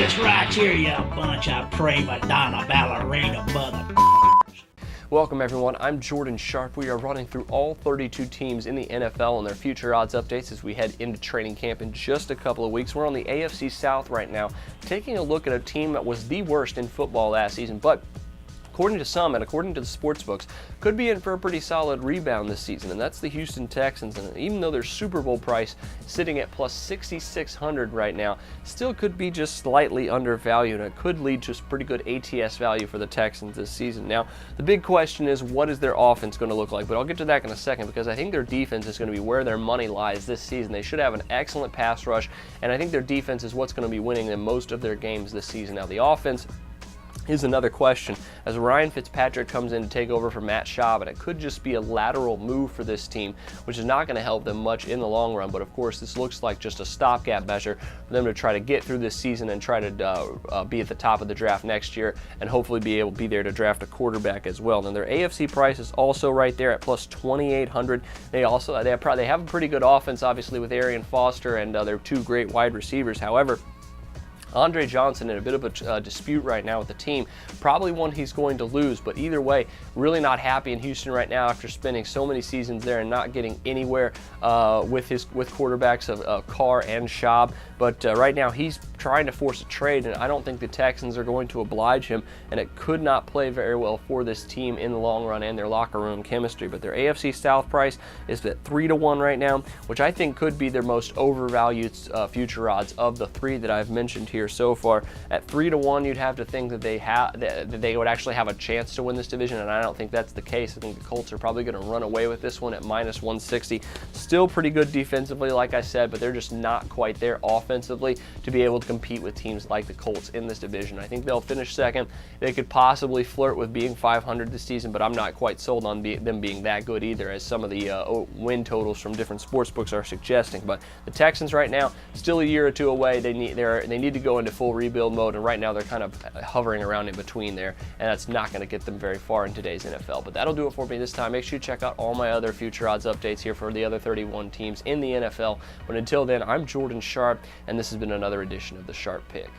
this right here, you bunch of prima donna ballerina mother. Welcome everyone, I'm Jordan Sharp. We are running through all 32 teams in the NFL and their future odds updates as we head into training camp in just a couple of weeks. We're on the AFC South right now, taking a look at a team that was the worst in football last season, but according to some and according to the sports books, could be in for a pretty solid rebound this season, and that's the Houston Texans. And even though their Super Bowl price sitting at plus 6,600 right now, still could be just slightly undervalued, and it could lead to pretty good ATS value for the Texans this season. Now, the big question is, what is their offense going to look like? But I'll get to that in a second, because I think their defense is going to be where their money lies this season. They should have an excellent pass rush, and I think their defense is what's going to be winning them most of their games this season. Now, the offense is another question, as Ryan Fitzpatrick comes in to take over for Matt Schaub, and it could just be a lateral move for this team, which is not going to help them much in the long run. But of course, this looks like just a stopgap measure for them to try to get through this season and try to be at the top of the draft next year, and hopefully be able to be there to draft a quarterback as well. And their AFC price is also right there at plus 2,800. They have a pretty good offense, obviously, with Arian Foster and their two great wide receivers. However, Andre Johnson in a bit of a dispute right now with the team, probably one he's going to lose, but either way, really not happy in Houston right now after spending so many seasons there and not getting anywhere with quarterbacks of Carr and Schaub. But right now he's trying to force a trade, and I don't think the Texans are going to oblige him, and it could not play very well for this team in the long run and their locker room chemistry. But their AFC South price is at 3-1 right now, which I think could be their most overvalued future odds of the three that I've mentioned here so far. At 3-1, you'd have to think that they would actually have a chance to win this division, and I don't think that's the case. I think the Colts are probably going to run away with this one at minus 160. Still pretty good defensively, like I said, but they're just not quite there offensively to be able to compete with teams like the Colts in this division. I think they'll finish second. They could possibly flirt with being 500 this season, but I'm not quite sold on them being that good either, as some of the win totals from different sports books are suggesting. But the Texans right now, still a year or two away. They need to go into full rebuild mode, and right now they're kind of hovering around in between there, and that's not going to get them very far in today's NFL. But that'll do it for me this time. Make sure you check out all my other future odds updates here for the other 31 teams in the NFL. But until then, I'm Jordan Sharp, and this has been another edition of the Sharp Pick.